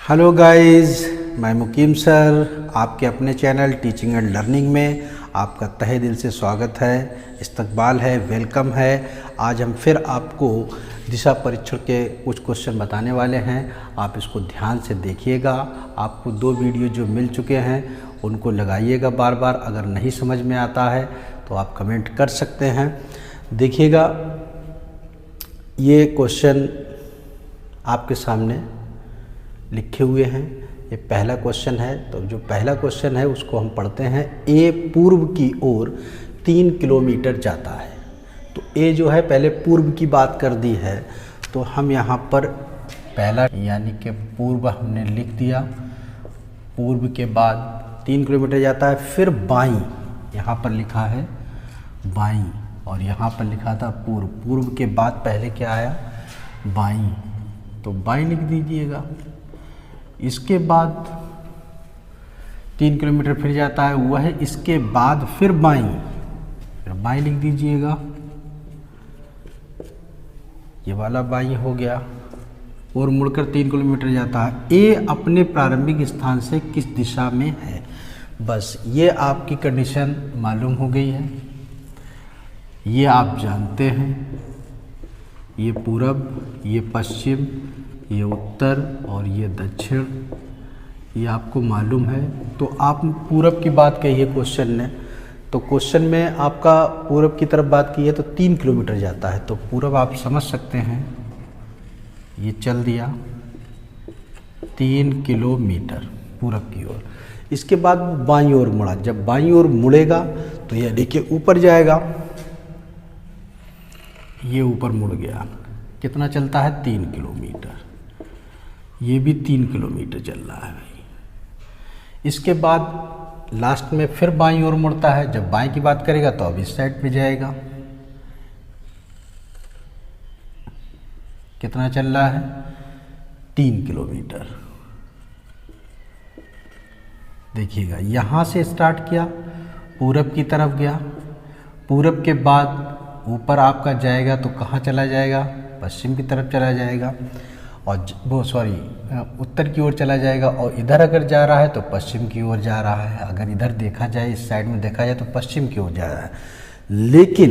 Hello guys, मैं मुकीम sir आपके अपने चैनल टीचिंग एंड लर्निंग में आपका तहे दिल से स्वागत है, इस्तकबाल है, वेलकम है। आज हम फिर आपको दिशा परीक्षण के कुछ क्वेश्चन बताने वाले हैं। आप इसको ध्यान से देखिएगा। आपको 2 वीडियो जो मिल चुके हैं उनको लगाइएगा बार बार। अगर नहीं समझ में आता है तो आप कमेंट कर सकते हैं। देखिएगा, ये क्वेश्चन आपके सामने लिखे हुए हैं। ये पहला क्वेश्चन है। तो जो पहला क्वेश्चन है उसको हम पढ़ते हैं। ए पूर्व की ओर 3 किलोमीटर जाता है। तो ए जो है पहले पूर्व की बात कर दी है, तो हम यहाँ पर पहला यानी कि पूर्व हमने लिख दिया। पूर्व के बाद 3 किलोमीटर जाता है। फिर बाईं, यहाँ पर लिखा है बाईं, और यहाँ पर लिखा था पूर्व। पूर्व के बाद पहले क्या आया? बाईं, तो बाईं लिख दीजिएगा। इसके बाद 3 किलोमीटर फिर जाता है, वह इसके बाद फिर बाईं लिख दीजिएगा। ये वाला बाईं हो गया। और मुड़कर 3 किलोमीटर जाता है। ए अपने प्रारंभिक स्थान से किस दिशा में है? बस ये आपकी कंडीशन मालूम हो गई है। ये आप जानते हैं। ये पूरब, ये पश्चिम, ये उत्तर और ये दक्षिण, ये आपको मालूम है। तो आप पूरब की बात कही है क्वेश्चन ने, तो क्वेश्चन में आपका पूरब की तरफ बात की है तो 3 किलोमीटर जाता है। तो पूरब आप समझ सकते हैं, ये चल दिया 3 किलोमीटर पूरब की ओर। इसके बाद बाईं ओर मुड़ा। जब बाईं ओर मुड़ेगा तो ये देखिए ऊपर जाएगा। ये ऊपर मुड़ गया। कितना चलता है? 3 किलोमीटर। ये भी 3 किलोमीटर चल रहा है भाई। इसके बाद लास्ट में फिर बाईं ओर मुड़ता है। जब बाईं की बात करेगा तो अब इस साइड पे जाएगा। कितना चल रहा है? 3 किलोमीटर। देखिएगा, यहाँ से स्टार्ट किया, पूरब की तरफ गया। पूरब के बाद ऊपर आपका जाएगा तो कहाँ चला जाएगा? पश्चिम की तरफ चला जाएगा, और वो उत्तर की ओर चला जाएगा। और इधर अगर जा रहा है तो पश्चिम की ओर जा रहा है। अगर इधर देखा जाए, इस साइड में देखा जाए तो पश्चिम की ओर जा रहा है। लेकिन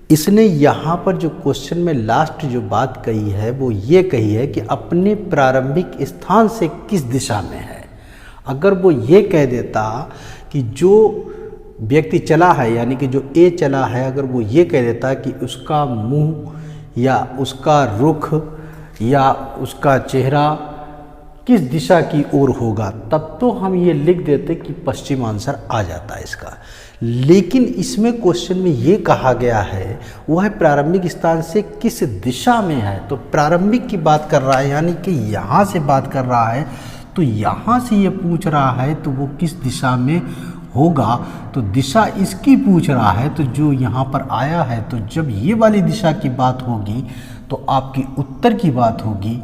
इसने यहाँ पर जो क्वेश्चन में लास्ट जो बात कही है वो ये कही है कि अपने प्रारंभिक स्थान से किस दिशा में है। अगर वो ये कह देता कि जो व्यक्ति चला है, यानी कि जो ए चला है, अगर वो ये कह देता कि उसका मुंह या उसका रुख या उसका चेहरा किस दिशा की ओर होगा, तब तो हम ये लिख देते कि पश्चिम आंसर आ जाता है इसका। लेकिन इसमें क्वेश्चन में ये कहा गया है वह प्रारंभिक स्थान से किस दिशा में है। तो प्रारंभिक की बात कर रहा है, यानी कि यहाँ से बात कर रहा है। तो यहाँ से ये पूछ रहा है तो वो किस दिशा में होगा, तो दिशा इसकी पूछ रहा है। तो जो यहाँ पर आया है, तो जब ये वाली दिशा की बात होगी तो आपकी उत्तर की बात होगी,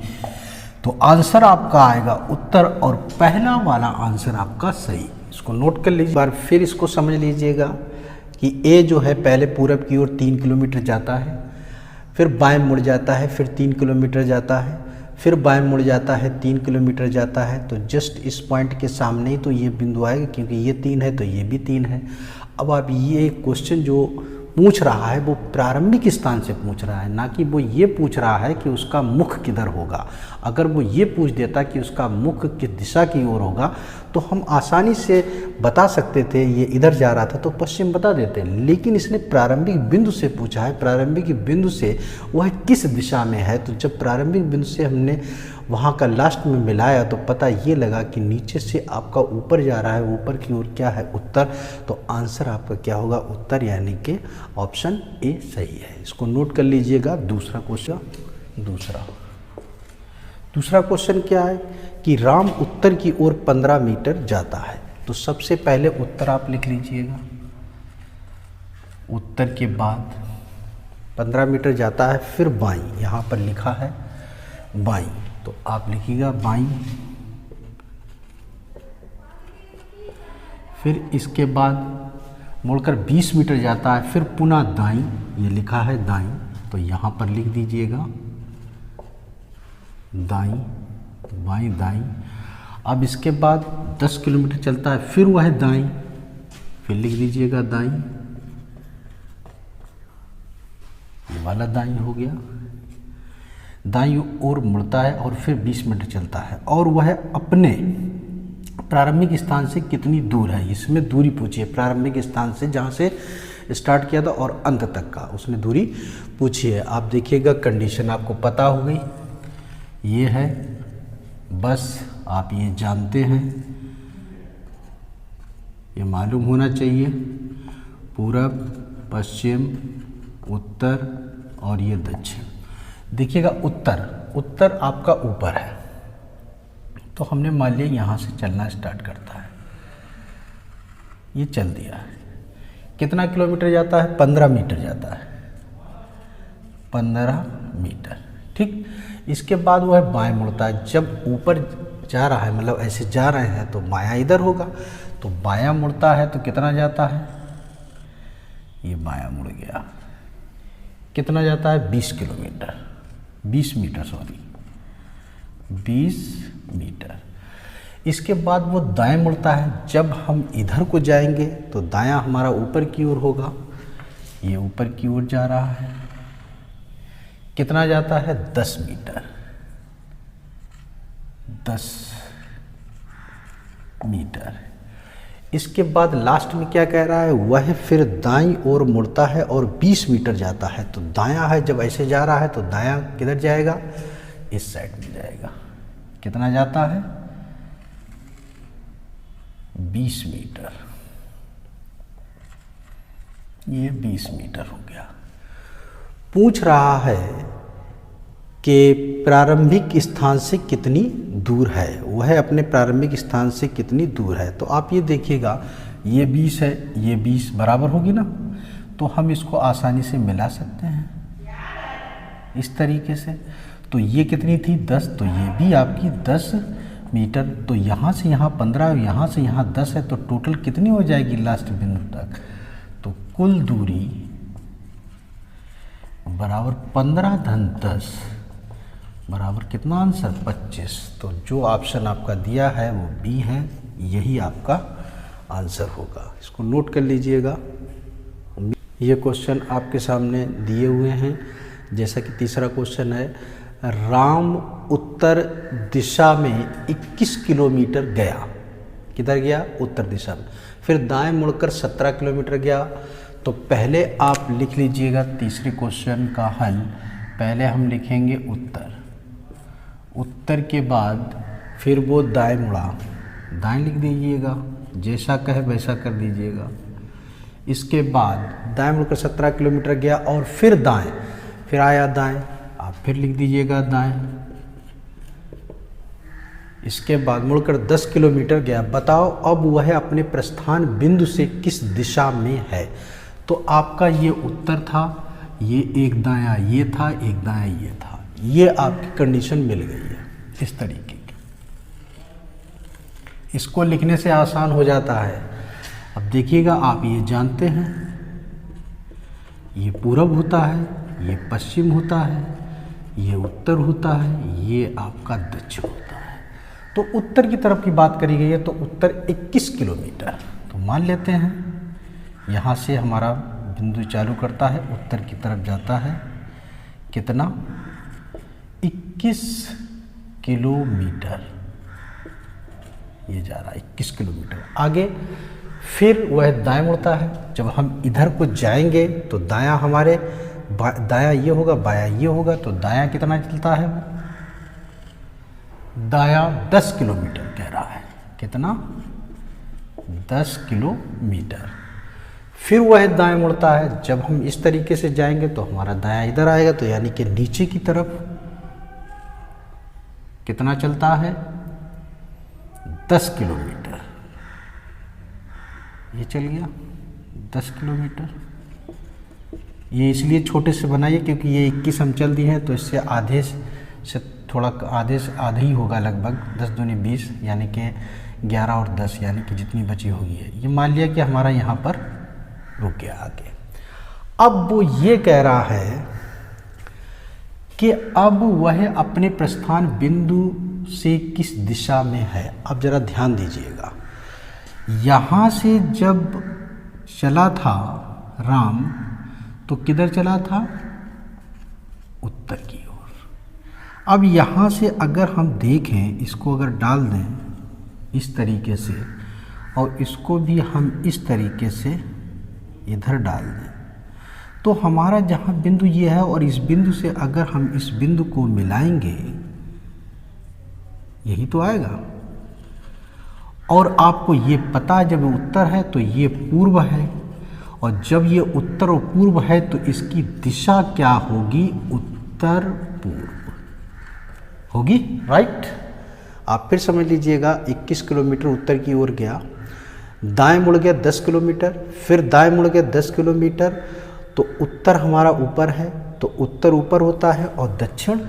तो आंसर आपका आएगा उत्तर, और पहला वाला आंसर आपका सही। इसको नोट कर लीजिए। बार फिर इसको समझ लीजिएगा कि ए जो है पहले पूरब की ओर 3 किलोमीटर जाता है, फिर बाएं मुड़ जाता है, फिर 3 किलोमीटर जाता है, फिर बाएं मुड़ जाता है, 3 किलोमीटर जाता है। तो जस्ट इस पॉइंट के सामने ही तो ये बिंदु आएगा, क्योंकि ये 3 है तो ये भी 3 है। अब आप ये क्वेश्चन जो पूछ रहा है वो प्रारंभिक स्थान से पूछ रहा है, ना कि वो ये पूछ रहा है कि उसका मुख किधर होगा। अगर वो ये पूछ देता कि उसका मुख किस दिशा की ओर होगा तो हम आसानी से बता सकते थे, ये इधर जा रहा था तो पश्चिम बता देते। लेकिन इसने प्रारंभिक बिंदु से पूछा है, प्रारंभिक बिंदु से वह किस दिशा में है। तो जब प्रारंभिक बिंदु से हमने वहाँ का लास्ट में मिलाया तो पता ये लगा कि नीचे से आपका ऊपर जा रहा है, ऊपर की ओर क्या है? उत्तर। तो आंसर आपका क्या होगा? उत्तर, यानी कि ऑप्शन ए सही है। इसको नोट कर लीजिएगा। दूसरा क्वेश्चन, दूसरा क्वेश्चन क्या है कि राम उत्तर की ओर 15 मीटर जाता है। तो सबसे पहले उत्तर आप लिख लीजिएगा। उत्तर के बाद 15 मीटर जाता है, फिर बाईं, यहाँ पर लिखा है बाईं, तो आप लिखिएगा बाईं। फिर इसके बाद मुड़कर 20 मीटर जाता है, फिर पुनः दाईं, ये लिखा है दाईं, तो यहाँ पर लिख दीजिएगा दाईं। बाईं दाईं। अब इसके बाद 10 किलोमीटर चलता है, फिर वह दाईं, फिर लिख दीजिएगा दाईं, ये वाला दाईं हो गया। दाईं ओर मुड़ता है और फिर 20 मिनट चलता है, और वह अपने प्रारंभिक स्थान से कितनी दूर है, इसमें दूरी पूछिए। प्रारंभिक स्थान से जहाँ से स्टार्ट किया था और अंत तक का उसने दूरी पूछिए। आप देखिएगा कंडीशन आपको पता हो गई, ये है, बस आप ये जानते हैं, ये मालूम होना चाहिए, पूरब, पश्चिम, उत्तर और ये दक्षिण। देखिएगा उत्तर आपका ऊपर है, तो हमने मान लिया यहाँ से चलना स्टार्ट करता है, ये चल दिया है। कितना किलोमीटर जाता है? 15 मीटर जाता है, 15 मीटर, ठीक। इसके बाद वह बाएं मुड़ता है। जब ऊपर जा रहा है, मतलब ऐसे जा रहे हैं, तो बायां इधर होगा, तो बायां मुड़ता है तो कितना जाता है? ये बायां मुड़ गया, कितना जाता है? 20 किलोमीटर, 20 मीटर, सॉरी 20 मीटर। इसके बाद वो दाएं मुड़ता है। जब हम इधर को जाएंगे तो दायां हमारा ऊपर की ओर होगा, ये ऊपर की ओर जा रहा है, कितना जाता है? 10 मीटर, 10 मीटर। इसके बाद लास्ट में क्या कह रहा है? वह फिर दाईं ओर मुड़ता है और 20 मीटर जाता है। तो दायां है, जब ऐसे जा रहा है तो दायां किधर जाएगा? इस साइड में जाएगा। कितना जाता है? 20 मीटर, ये 20 मीटर हो गया। पूछ रहा है कि प्रारंभिक स्थान से कितनी दूर है, वह अपने प्रारंभिक स्थान से कितनी दूर है। तो आप ये देखिएगा, ये 20 है, ये 20 बराबर होगी ना, तो हम इसको आसानी से मिला सकते हैं इस तरीके से। तो ये कितनी थी? 10, तो ये भी आपकी 10 मीटर। तो यहाँ से यहाँ 15 और यहाँ से यहाँ 10 है, तो टोटल कितनी हो जाएगी लास्ट बिंदु तक? तो कुल दूरी बराबर 15 धन 10 बराबर कितना आंसर? 25। तो जो ऑप्शन आपका दिया है वो बी है, यही आपका आंसर होगा। इसको नोट कर लीजिएगा। ये क्वेश्चन आपके सामने दिए हुए हैं। जैसा कि तीसरा क्वेश्चन है, राम उत्तर दिशा में 21 किलोमीटर गया। किधर गया? उत्तर दिशा में। फिर दाएं मुड़कर 17 किलोमीटर गया। तो पहले आप लिख लीजिएगा तीसरे क्वेश्चन का हल। पहले हम लिखेंगे उत्तर, उत्तर के बाद फिर वो दाएं मुड़ा, दाएं लिख दीजिएगा, जैसा कहे वैसा कर दीजिएगा। इसके बाद दाएं मुड़कर 17 किलोमीटर गया और फिर दाएं, फिर आया दाएं, आप फिर लिख दीजिएगा दाएं। इसके बाद मुड़कर 10 किलोमीटर गया। बताओ अब वह अपने प्रस्थान बिंदु से किस दिशा में है। तो आपका ये उत्तर था, ये एक दायां ये था, एक दायां ये था। ये आपकी कंडीशन मिल गई है इस तरीके की। इसको लिखने से आसान हो जाता है। अब देखिएगा, आप ये जानते हैं, ये पूरब होता है, ये पश्चिम होता है, ये उत्तर होता है, ये आपका दक्षिण होता है। तो उत्तर की तरफ की बात करी गई है, तो उत्तर 21 किलोमीटर। तो मान लेते हैं यहाँ से हमारा बिंदु चालू करता है, उत्तर की तरफ जाता है, कितना? 21 किलोमीटर ये जा रहा है, 21 किलोमीटर आगे। फिर वह दाएं मुड़ता है। जब हम इधर को जाएंगे तो दायां हमारे दायां ये होगा, बायां ये होगा। तो दायां कितना चलता है? दायां 10 किलोमीटर कह रहा है। कितना? 10 किलोमीटर। फिर वह दाएं मुड़ता है। जब हम इस तरीके से जाएंगे तो हमारा दायां इधर आएगा, तो यानी कि नीचे की तरफ कितना चलता है? 10 किलोमीटर। ये चल गया 10 किलोमीटर। ये इसलिए छोटे से बनाइए क्योंकि ये 21 हम चल दी है, तो इससे आधे से थोड़ा आधे से आधे ही होगा, लगभग 10 दूनी 20, यानी कि 11 और 10, यानी कि जितनी बची होगी है। ये मान लिया कि हमारा यहाँ पर रुक गया आगे। अब वो ये कह रहा है कि अब वह अपने प्रस्थान बिंदु से किस दिशा में है। अब ज़रा ध्यान दीजिएगा, यहाँ से जब चला था राम तो किधर चला था, उत्तर की ओर। अब यहाँ से अगर हम देखें, इसको अगर डाल दें इस तरीके से और इसको भी हम इस तरीके से इधर डाल दें, तो हमारा जहाँ बिंदु ये है और इस बिंदु से अगर हम इस बिंदु को मिलाएंगे, यही तो आएगा। और आपको ये पता है जब उत्तर है तो ये पूर्व है, और जब ये उत्तर और पूर्व है तो इसकी दिशा क्या होगी, उत्तर पूर्व होगी, राइट। आप फिर समझ लीजिएगा, 21 किलोमीटर उत्तर की ओर गया, दाएं मुड़ गया 10 किलोमीटर, फिर दाएं मुड़ गया 10 किलोमीटर, तो उत्तर हमारा ऊपर है, तो उत्तर ऊपर होता है और दक्षिण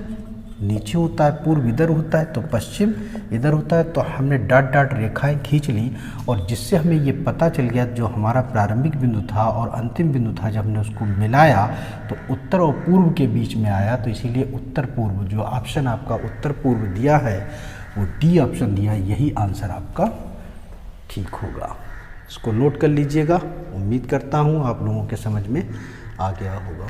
नीचे होता है, पूर्व इधर होता है तो पश्चिम इधर होता है। तो हमने डॉट डॉट रेखाएं खींच ली और जिससे हमें ये पता चल गया जो हमारा प्रारंभिक बिंदु था और अंतिम बिंदु था, जब हमने उसको मिलाया तो उत्तर और पूर्व के बीच में आया। तो इसीलिए उत्तर पूर्व, जो ऑप्शन आपका उत्तर पूर्व दिया है वो डी ऑप्शन दिया है, यही आंसर आपका ठीक होगा। इसको नोट कर लीजिएगा। उम्मीद करता हूँ आप लोगों के समझ में आ गया होगा।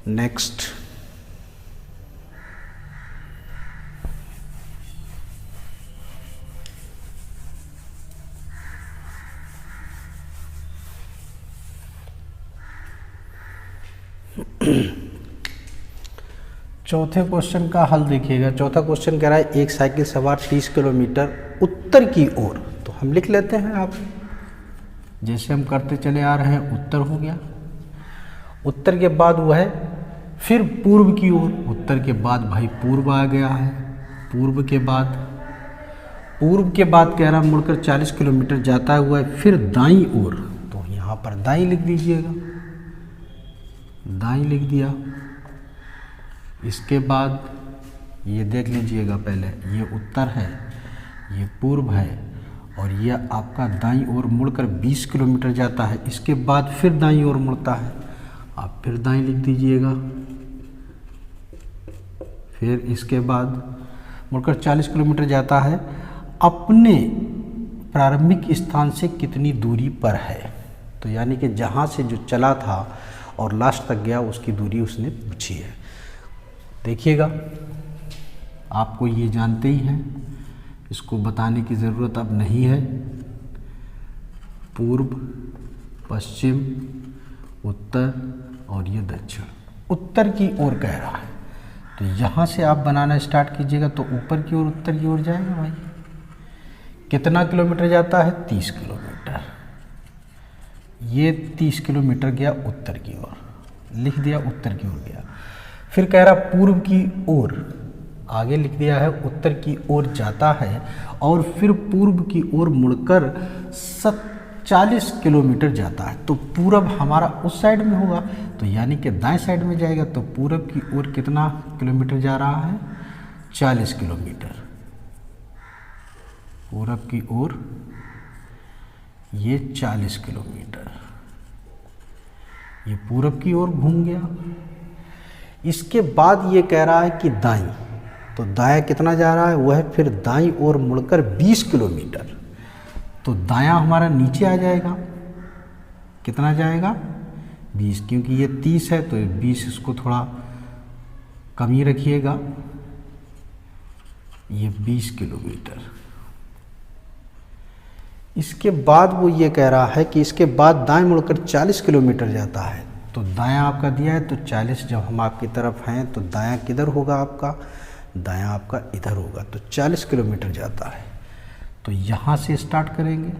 नेक्स्ट, चौथे क्वेश्चन का हल देखिएगा। चौथा क्वेश्चन कह रहा है एक साइकिल सवार 30 किलोमीटर उत्तर की ओर, तो हम लिख लेते हैं, आप जैसे हम करते चले आ रहे हैं। उत्तर हो गया, उत्तर के बाद वो है फिर पूर्व की ओर, उत्तर के बाद भाई पूर्व आ गया है, पूर्व के बाद कह रहा मुड़कर 40 किलोमीटर जाता हुआ है फिर दाईं ओर, तो यहाँ पर दाईं लिख दीजिएगा, दाईं लिख दिया। इसके बाद ये देख लीजिएगा, पहले ये उत्तर है, ये पूर्व है और ये आपका दाईं ओर मुड़कर 20 किलोमीटर जाता है। इसके बाद फिर दाईं ओर मुड़ता है, आप फिर दाईं लिख दीजिएगा। फिर इसके बाद मुड़कर 40 किलोमीटर जाता है, अपने प्रारंभिक स्थान से कितनी दूरी पर है, तो यानी कि जहाँ से जो चला था और लास्ट तक गया उसकी दूरी उसने पूछी है। देखिएगा, आपको ये जानते ही हैं, इसको बताने की ज़रूरत अब नहीं है। पूर्व, पश्चिम, उत्तर और ये दक्षिण, उत्तर की ओर कह रहा है, तो यहाँ से आप बनाना स्टार्ट कीजिएगा तो ऊपर की ओर, उत्तर की ओर जाएगा। भाई कितना किलोमीटर जाता है, 30 किलोमीटर। ये 30 किलोमीटर गया उत्तर की ओर, लिख दिया उत्तर की ओर गया। फिर कह रहा पूर्व की ओर, आगे लिख दिया है उत्तर की ओर जाता है और फिर पूर्व की ओर मुड़कर 40 किलोमीटर जाता है। तो पूरब हमारा उस साइड में होगा, तो यानी कि दाएं साइड में जाएगा, तो पूरब की ओर कितना किलोमीटर जा रहा है, 40 किलोमीटर। पूरब की ओर ये 40 किलोमीटर, ये पूरब की ओर घूम गया। इसके बाद ये कह रहा है कि दाईं, तो दायां कितना जा रहा है, वह फिर दाईं ओर मुड़कर 20 किलोमीटर, तो दायां हमारा नीचे आ जाएगा, कितना जाएगा, 20, क्योंकि ये 30 है तो 20 इसको थोड़ा कम ही रखिएगा, ये 20 किलोमीटर। इसके बाद वो ये कह रहा है कि इसके बाद दाएं मुड़कर 40 किलोमीटर जाता है, तो दायां आपका दिया है, तो 40 जब हम आपकी तरफ हैं तो दायां किधर होगा आपका, दायां आपका इधर होगा, तो 40 किलोमीटर जाता है। तो यहाँ से स्टार्ट करेंगे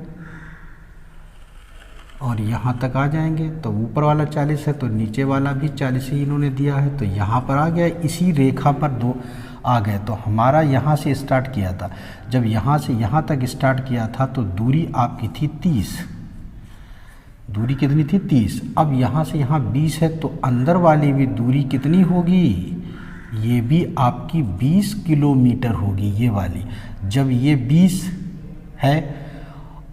और यहाँ तक आ जाएंगे, तो ऊपर वाला 40 है तो नीचे वाला भी 40 ही इन्होंने दिया है, तो यहाँ पर आ गया, इसी रेखा पर दो आ गए। तो हमारा यहाँ से स्टार्ट किया था, जब यहाँ से यहाँ तक स्टार्ट किया था तो दूरी आपकी थी 30, दूरी कितनी थी, 30। अब यहाँ से यहाँ 20 है, तो अंदर वाली भी दूरी कितनी होगी, ये भी आपकी 20 किलोमीटर होगी, ये वाली। जब ये 20 है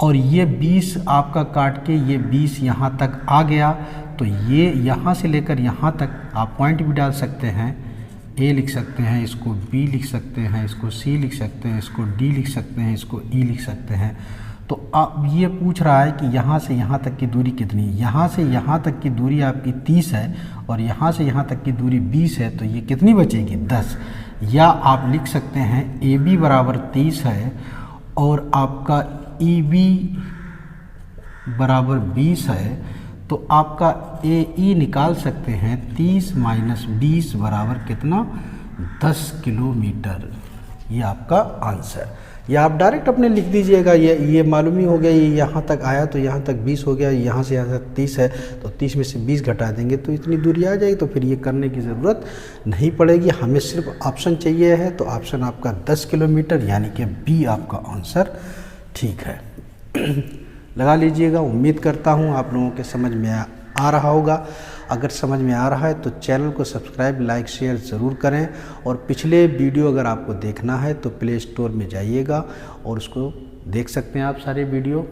और ये 20 आपका काट के ये 20 यहाँ तक आ गया, तो तो ये यहाँ से लेकर यहाँ तक आप पॉइंट भी डाल सकते हैं। ए लिख सकते हैं, इसको बी लिख सकते हैं, इसको सी लिख सकते हैं, इसको डी लिख सकते हैं, इसको ई लिख सकते हैं। तो अब ये पूछ रहा है कि यहाँ से यहाँ तक की दूरी कितनी है। यहाँ से यहाँ तक की दूरी आपकी 30 है और यहाँ से यहाँ तक की दूरी 20 है, तो ये कितनी बचेगी 10। या आप लिख सकते हैं ए बी बराबर 30 है और आपका ई बी बराबर 20 है, तो आपका ए ई निकाल सकते हैं 30 माइनस 20 बराबर कितना 10 किलोमीटर। ये आपका आंसर। या आप डायरेक्ट अपने लिख दीजिएगा, ये मालूम ही हो गया, ये यहाँ तक आया तो यहाँ तक 20 हो गया, यहाँ से यहाँ तक 30 है तो 30 में से 20 घटा देंगे तो इतनी दूरी आ जाएगी। तो फिर ये करने की ज़रूरत नहीं पड़ेगी, हमें सिर्फ ऑप्शन चाहिए है। तो ऑप्शन आपका 10 किलोमीटर यानी कि बी आपका आंसर ठीक है। लगा लीजिएगा। उम्मीद करता हूँ आप लोगों के समझ में आ रहा होगा। अगर समझ में आ रहा है तो चैनल को सब्सक्राइब, लाइक, शेयर ज़रूर करें। और पिछले वीडियो अगर आपको देखना है तो प्ले स्टोर में जाइएगा और उसको देख सकते हैं आप। सारे वीडियो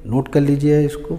नोट कर लीजिए इसको।